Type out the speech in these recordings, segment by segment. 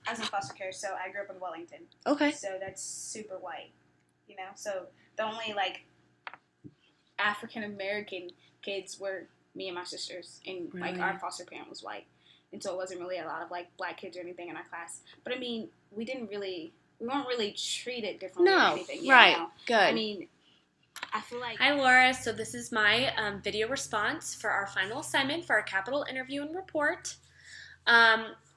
I was in foster care, so I grew up in Wellington. Okay. So that's super white, you know. So the only like African American kids were me and my sisters, and Really? like our foster parent was white, and so it wasn't really a lot of like black kids or anything in our class. But I mean, we weren't really treated differently or anything. Yeah, right. no. Good. I mean, I feel like. Hi, Laura. So this is my video response for our final assignment for our capital interview and report.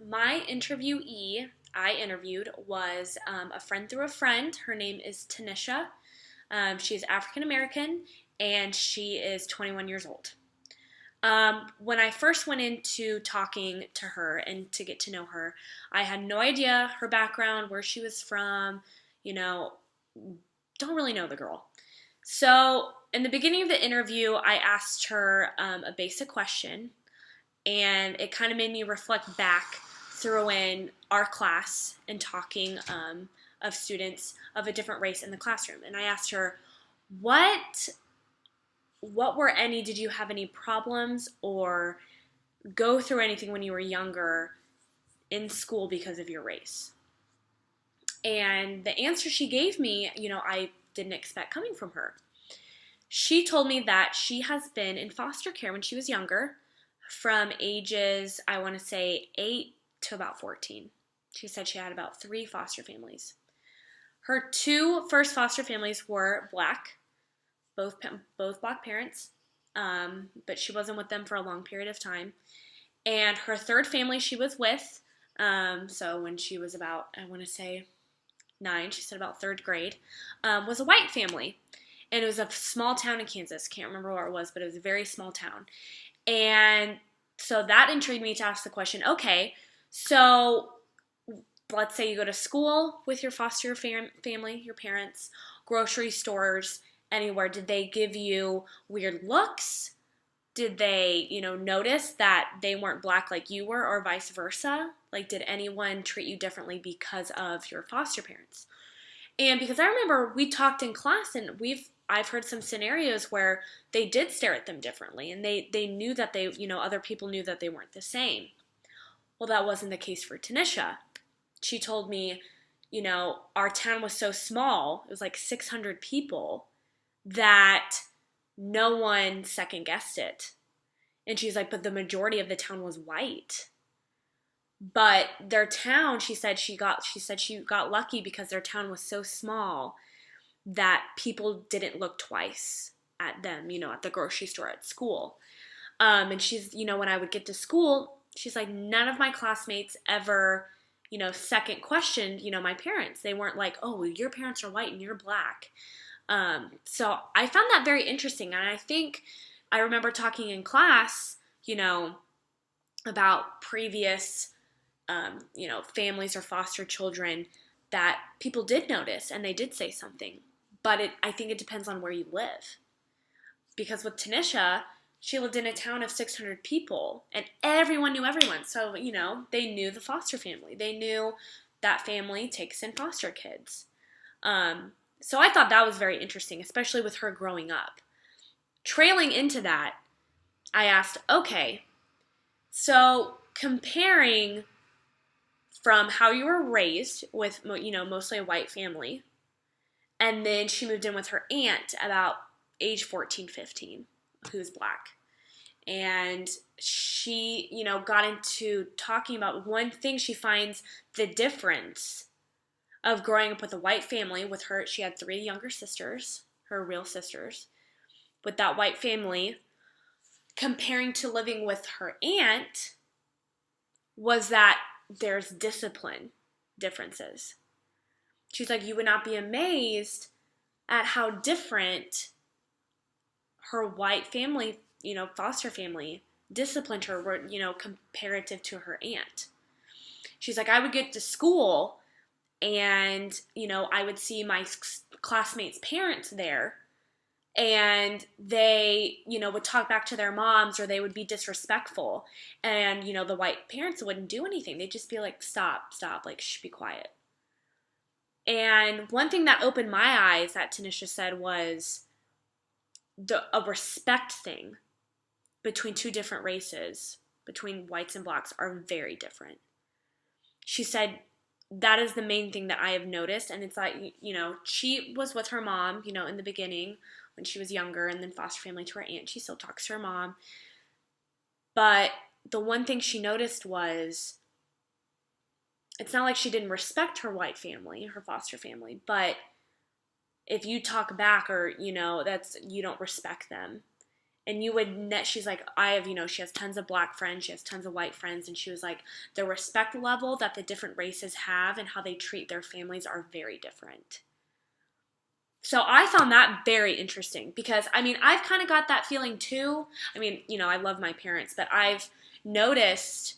My interviewee I interviewed was a friend through a friend. Her name is Tanisha. She's African American, and she is 21 years old. When I first went into talking to her and to get to know her, I had no idea her background, where she was from, don't really know the girl. So in the beginning of the interview, I asked her a basic question, and it kind of made me reflect back through in our class and talking of students of a different race in the classroom. And I asked her, did you have any problems or go through anything when you were younger in school because of your race? And the answer she gave me, I didn't expect coming from her. She told me that she has been in foster care when she was younger, from ages, I want to say 8 to about 14. She said she had about 3 foster families. Her 2 first foster families were black, both black parents, but she wasn't with them for a long period of time. And her 3rd family she was with, so when she was about, I want to say 9, she said about 3rd grade, was a white family. And it was a small town in Kansas. Can't remember where it was, but it was a very small town. And so that intrigued me to ask the question, okay, so let's say you go to school with your foster family, your parents, grocery stores, anywhere. Did they give you weird looks? Did they, notice that they weren't black like you were, or vice versa? Like, did anyone treat you differently because of your foster parents? And because I remember we talked in class, and I've heard some scenarios where they did stare at them differently, and they knew that they, other people knew that they weren't the same. Well, that wasn't the case for Tanisha. She told me, our town was so small, it was like 600 people, that no one second guessed it. And she's like, but the majority of the town was white. But their town, she said she got lucky because their town was so small that people didn't look twice at them, at the grocery store, at school. And she's, when I would get to school, she's like, none of my classmates ever, second questioned, my parents. They weren't like, oh, your parents are white and you're black. So I found that very interesting. And I think I remember talking in class, about previous, families or foster children that people did notice and they did say something. But I think it depends on where you live. Because with Tanisha, she lived in a town of 600 people, and everyone knew everyone. So, they knew the foster family. They knew that family takes in foster kids. So I thought that was very interesting, especially with her growing up. Trailing into that, I asked, okay, so comparing from how you were raised with, mostly a white family, and then she moved in with her aunt about age 14, 15, who's black. And she, got into talking about one thing she finds the difference of growing up with a white family. With her, she had 3 younger sisters, her real sisters, with that white family, comparing to living with her aunt, was that there's discipline differences. She's like, you would not be amazed at how different her white family, foster family, disciplined her, comparative to her aunt. She's like, I would get to school and, I would see my classmates' parents there, and they, would talk back to their moms, or they would be disrespectful. And, the white parents wouldn't do anything. They'd just be like, stop, like, shh, be quiet. And one thing that opened my eyes that Tanisha said was a respect thing between 2 different races, between whites and blacks, are very different. She said that is the main thing that I have noticed. And it's like, she was with her mom, in the beginning when she was younger, and then foster family to her aunt. She still talks to her mom. But the one thing she noticed was, it's not like she didn't respect her white family, her foster family, but if you talk back or, that's, you don't respect them. And she's like, she has tons of black friends, she has tons of white friends, and she was like, the respect level that the different races have and how they treat their families are very different. So I found that very interesting because, I've kind of got that feeling too. I love my parents, but I've noticed,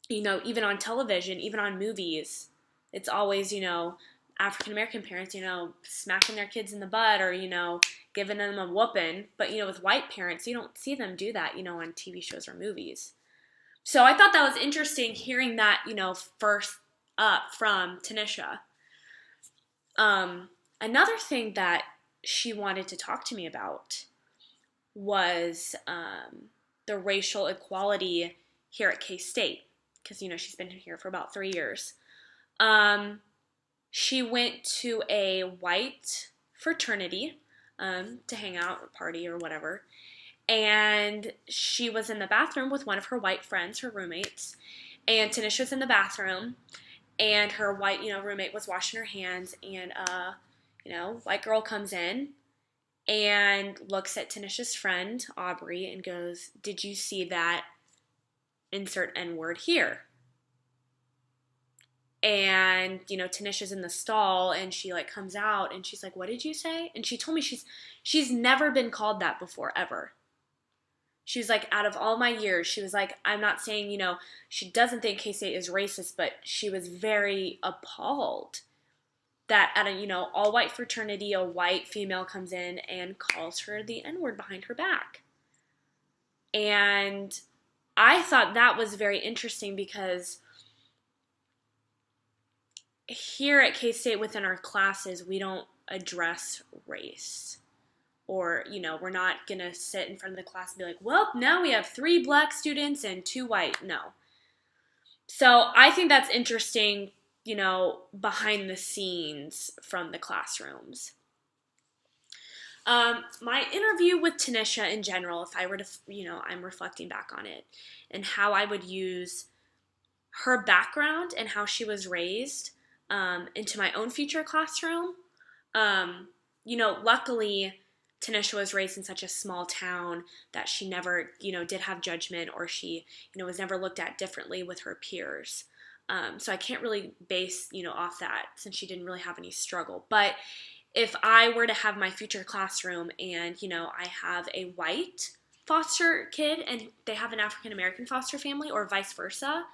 even on television, even on movies, it's always, African-American parents, smacking their kids in the butt or, giving them a whooping. But, with white parents, you don't see them do that, on TV shows or movies. So I thought that was interesting hearing that, first up from Tanisha. Another thing that she wanted to talk to me about was the racial equality here at K-State. Because, she's been here for about 3 years. She went to a white fraternity to hang out or party or whatever. And she was in the bathroom with one of her white friends, her roommates. And Tanisha was in the bathroom. And her white, roommate was washing her hands. And, white girl comes in and looks at Tanisha's friend, Aubrey, and goes, "Did you see that insert N-word here?" And, Tanisha's in the stall and she comes out and she's like, "What did you say?" And she told me she's never been called that before, ever. She was like, out of all my years, she was like, I'm not saying, she doesn't think K-State is racist, but she was very appalled that at a, all-white fraternity, a white female comes in and calls her the N-word behind her back. And I thought that was very interesting because here at K-State within our classes, we don't address race. Or, we're not going to sit in front of the class and be like, well, now we have 3 black students and 2 white. No. So I think that's interesting, behind the scenes from the classrooms. My interview with Tanisha in general, if I were to, I'm reflecting back on it and how I would use her background and how she was raised into my own future classroom. Luckily, Tanisha was raised in such a small town that she never, did have judgment or she, was never looked at differently with her peers. So I can't really base, off that since she didn't really have any struggle. But if I were to have my future classroom and, I have a white foster kid and they have an African-American foster family or vice versa,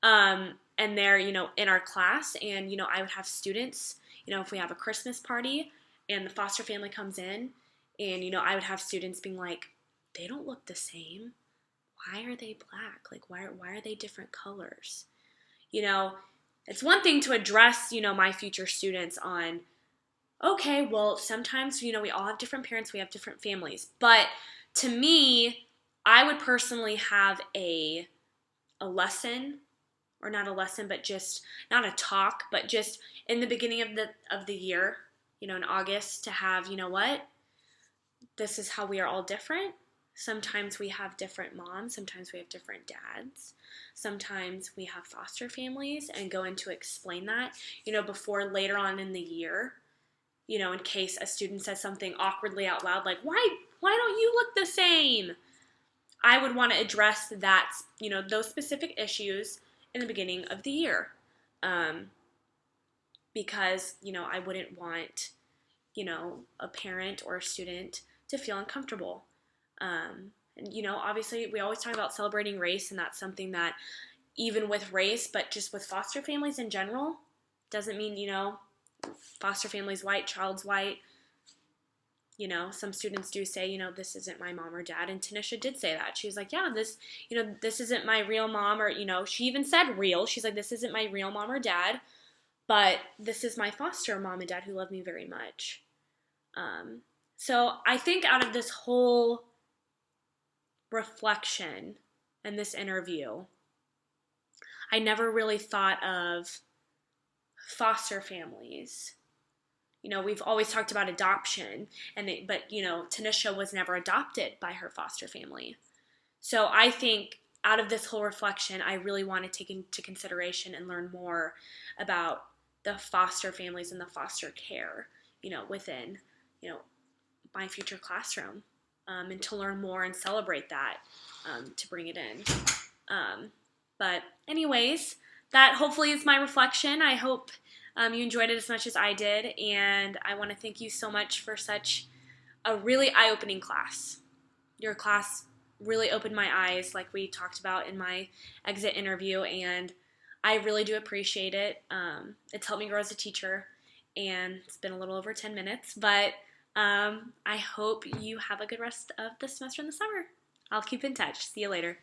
and they're, in our class and, I would have students, if we have a Christmas party and the foster family comes in and, I would have students being like, they don't look the same. Why are they black? Why are they different colors? It's one thing to address, my future students on, okay, well, sometimes, we all have different parents, we have different families. But to me, I would personally have a lesson, or not a lesson, but just, not a talk, but just in the beginning of the year, in August, to have, what? This is how we are all different. Sometimes we have different moms. Sometimes we have different dads. Sometimes we have foster families and go in to explain that, before later on in the year, in case a student says something awkwardly out loud, like, why don't you look the same? I would want to address that, those specific issues in the beginning of the year. Because, I wouldn't want, a parent or a student to feel uncomfortable. And, obviously we always talk about celebrating race, and that's something that even with race, but just with foster families in general, doesn't mean, foster family's white, child's white. Some students do say, this isn't my mom or dad, and Tanisha did say that. She was like, yeah, this isn't my real mom, or, she even said real. She's like, this isn't my real mom or dad, but this is my foster mom and dad who love me very much. So I think out of this whole reflection and this interview, I never really thought of foster families. You know, we've always talked about adoption, but you know, Tanisha was never adopted by her foster family. So I think out of this whole reflection, I really want to take into consideration and learn more about the foster families and the foster care, you know, within, you know, my future classroom, and to learn more and celebrate that, to bring it in. But anyways, that hopefully is my reflection. I hope you enjoyed it as much as I did, and I want to thank you so much for such a really eye-opening class. Your class really opened my eyes, like we talked about in my exit interview, and I really do appreciate it. It's helped me grow as a teacher, and it's been a little over 10 minutes, but I hope you have a good rest of the semester and the summer. I'll keep in touch. See you later.